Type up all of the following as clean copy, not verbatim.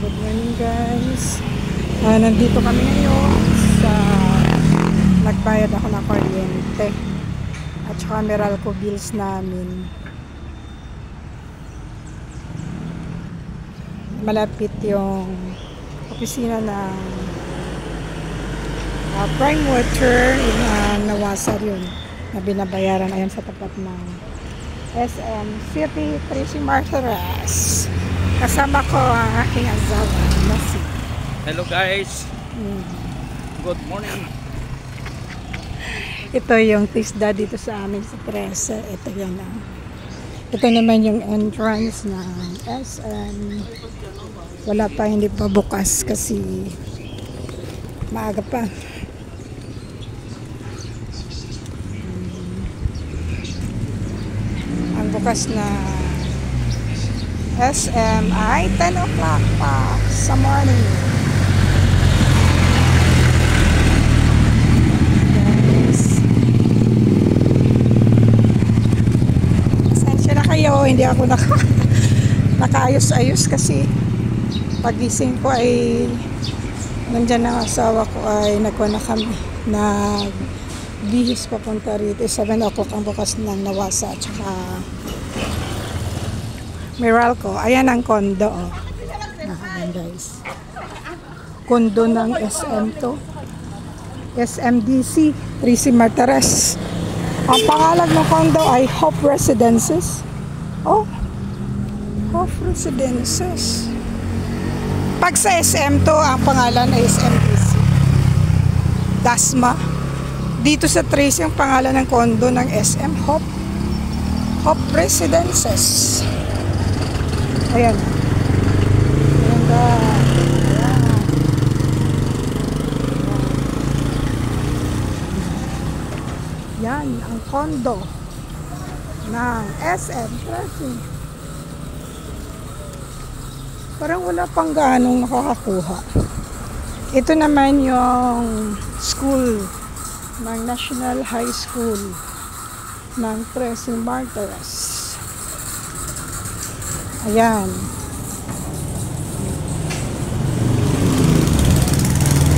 Good morning guys. Nandito kami ngayon sa nagbayad ako ng kuryente at saka Meralco bills namin. Malapit yung opisina ng Prime Water in Nawasar yun na binabayaran. Ayan sa tapat ng SM City, Tracy Martires. Kasama ko ang aking asawa, Nasi. Hello guys. Good morning. Ito yung tisda dito sa amin sa Trece. Ito yan lang. Ito naman yung entrance ng SM. Wala pa, hindi pa bukas kasi maaga pa. Ang bukas na SM ay 10 o'clock pa sa morning. Guys, pasensya na kayo, hindi ako nakaayos-ayos kasi pagising ko ay nandyan ang asawa ko ay nagkuha na kami nagbihis papunta rito. 7 o'clock ang bukas ng Nawasa at saka Meralco. Ayan ang kondo. Ayan guys. Kondo ng SM to. SMDC, Tracy Martires. Ang pangalan ng kondo ay Hope Residences. Oh, Hope Residences. Pag sa SM to, ang pangalan ay SMDC. Dasma. Dito sa Tracy, ang pangalan ng kondo ng SM, Hope. Hope Residences. Ayan. Ayan ba? Ayan. Yan ang kondo ng SM Tracy. Parang wala pang ganong nakakakuha. Ito naman yung school ng National High School ng Tracy Martires. Ayan.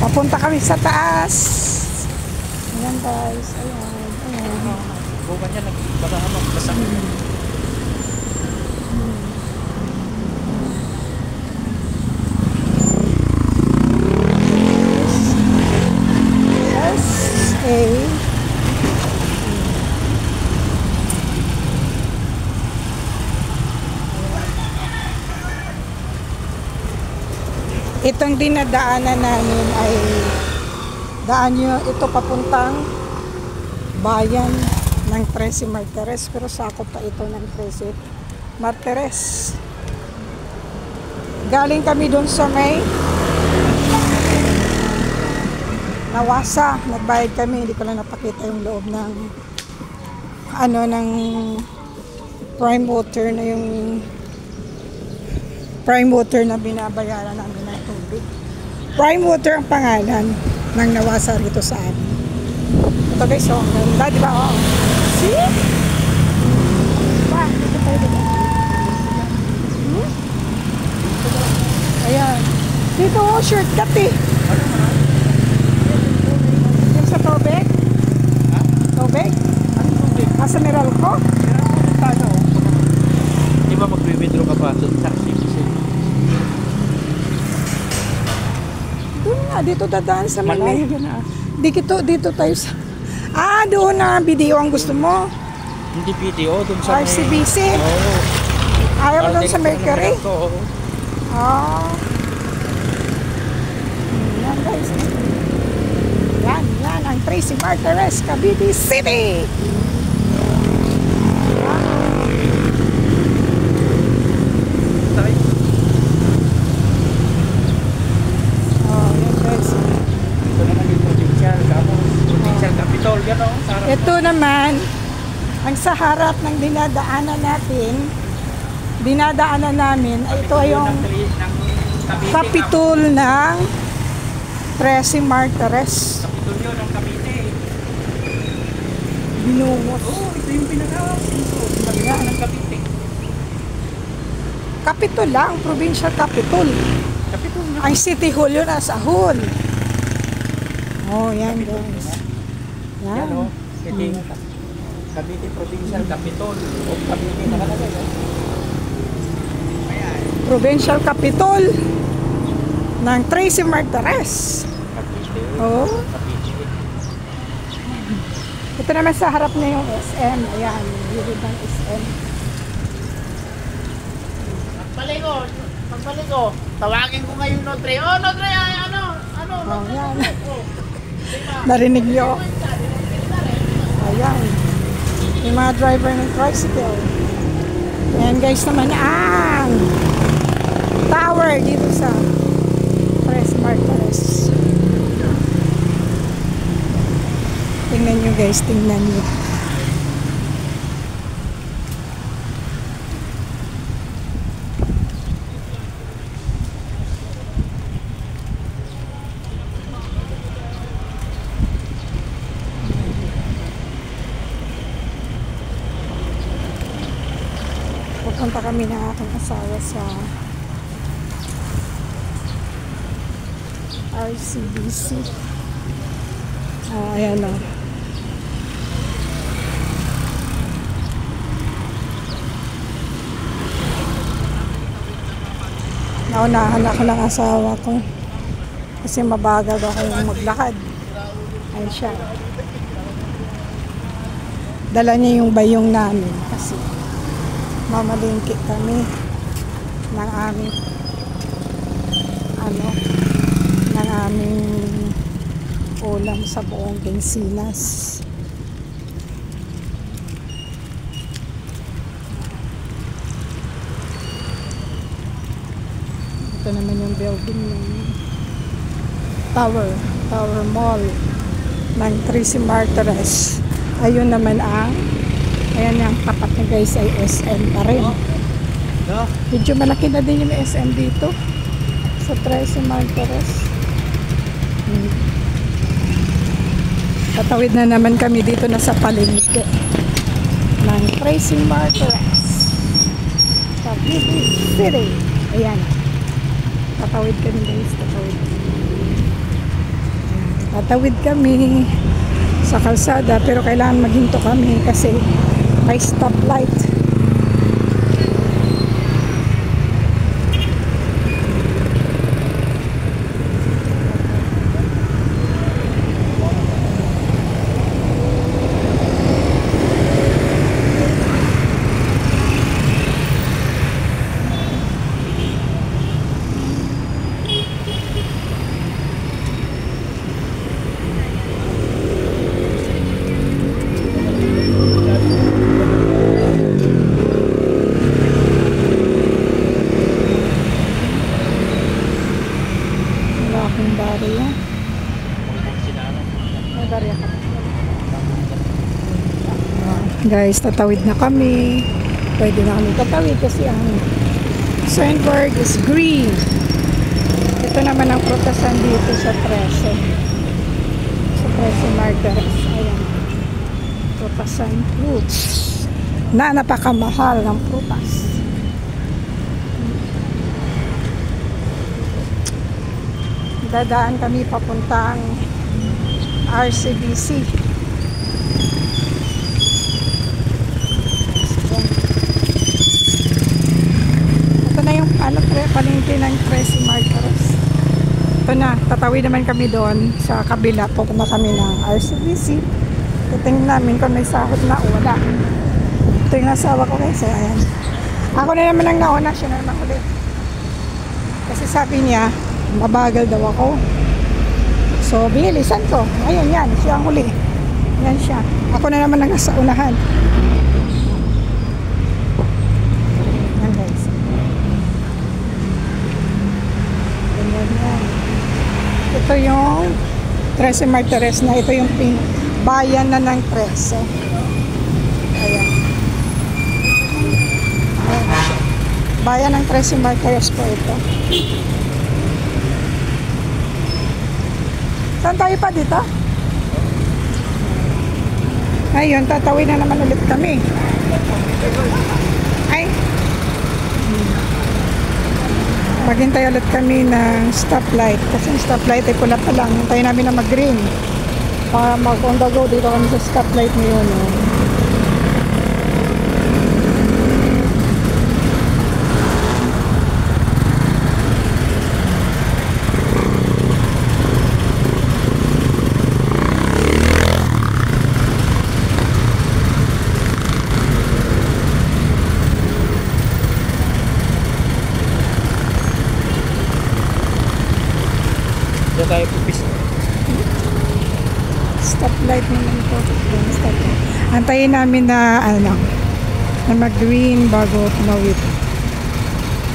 Papunta kami sa taas. Ayan guys. Ayan. Ayan. Bukan niya baka basang. Yes. Itong dinadaanan namin ay daan nyo ito papuntang bayan ng Tracy Martires, pero sakop pa ito ng Tracy Martires. Galing kami dun sa may Nawasa, nagbayad kami, hindi ko lang napakita yung loob ng ng Prime Water na yung Prime Water na binabayaran namin ng tubig. Prime Water ang pangalan ng Nawasa rito sa amin. Ito guys, ang ganda, di ba? Oh. See? Diba? Dito tayo diba? Ayan. Dito, shortcut eh. Yung sa tubig? Ha? Tubig? Anong tubig? Sa Meralco? Tayo. Di ba mag-withdraw ka pa doon sa CBC? Doon nga, dito dadaan sa Malayo Malay. na. Dito tayo sa... doon na video ang gusto mo. Hindi video, doon sa RCBC. Oo. Ayaw mo doon sa Mercury. Oo. Yan guys. Yan ang Tracy Martires, Cavite City. Ito naman ang sa harap ng dinadaanan namin ay ito yung Kapitol ng Tracy Martires. Kapitol yun ng Cavite. Binungot. Oo, ito yung pinaka-kapitol ng Cavite. Capitol lang, provincial capital. Kapitol na. Ang City Hall yun, nasa Hall. Oh, yan guys. Yan Yan. o. Cavite Provincial Capitol. O Cavite nakalagay. Provincial Capitol ng Tracy Martires. Cavite. Oh. Cavite. Ito naman sa harap na yung SM. Ayan, yung ng SM. Pagbalik ko, tawagin ko ngayon Notre. Oh, Notre, ay, ano? Oh, yan. Narinig niyo. Ayan. Yung mga driver ng tricycle. Ayan guys naman ang tower dito sa Tres Martires. Tingnan nyo guys, tingnan nyo. Pupunta kami ng aking asawa sa RCBC. Ayan o. Naunahan ako ng asawa ko. Kasi mabagal ako maglakad. Ayan siya. Dala niya yung bayong namin kasi mamalingki kami ng aming ng aming ulam sa buong Pilipinas. Ito naman yung building ng Tower Mall ng Tracy Martires. Ayun naman ayan yung tapat na guys ay SM pa rin. Medyo malaki na din yung SM dito sa Tracy Martires. Tatawid na naman kami dito na sa palengke ng Tracy Martires sa Cavite City. Ayan. Tatawid kami guys, tatawid kami sa kalsada pero kailangan maghinto kami kasi may stoplight. Barya. May barya ka. Guys, tatawid na kami. Pwede na kami tatawid kasi ang signboard is green. Ito naman ang prutasan dito sa Preso. Sa Preso Martires. Ayan. Prutasan fruits. Na napakamahal ng prutas. Dadaan kami papuntang RCBC. Ito na yung palengke ng Tracy Martires. Ito na, tatawid naman kami doon sa kabila. Pupunta kami ng RCBC. Titingnan namin kung may sahod na o wala. Ito yung nasawa ko guys. Ayan. Ako na naman ang nauna, siya na naman ulit. Kasi sabi niya, mabagal daw ako. So, binilisan ko. Ayun yan, siya ang huli. Yan siya. Ako na naman ang nasa unahan. Yan guys. Ganyan yan. Ito yung Tracy Martires na. Ito yung bayan na ng Tracy. Ayan. Ayan. Bayan ng Tracy Martires po ito. Saan tayo pa dito? Ayun, tatawid na naman ulit kami. Ay. Maghintay ulit kami ng stoplight. Kasi yung stoplight ay pula pa lang. Hintayin namin na mag-green. Para mag-on the go dito kami sa stoplight ngayon. Oh. Diyan tayo pupis. Stoplight naman po. Stoplight. Antayin namin na na mag-green bago tumawid.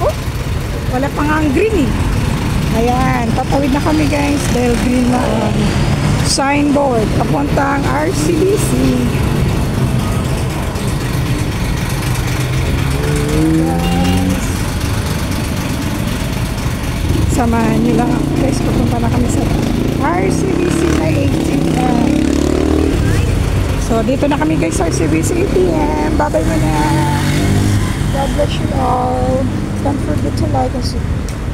Oh, wala pa nga ang green eh. Ayan, tatawid na kami guys dahil green na ang signboard papuntang RCBC. Guys, samahan nyo lang ako guys, papunta na kami sa RCBC na ATM. So dito na kami guys sa RCBC ATM. Bye bye muna. God bless you all. Don't forget to like and subscribe.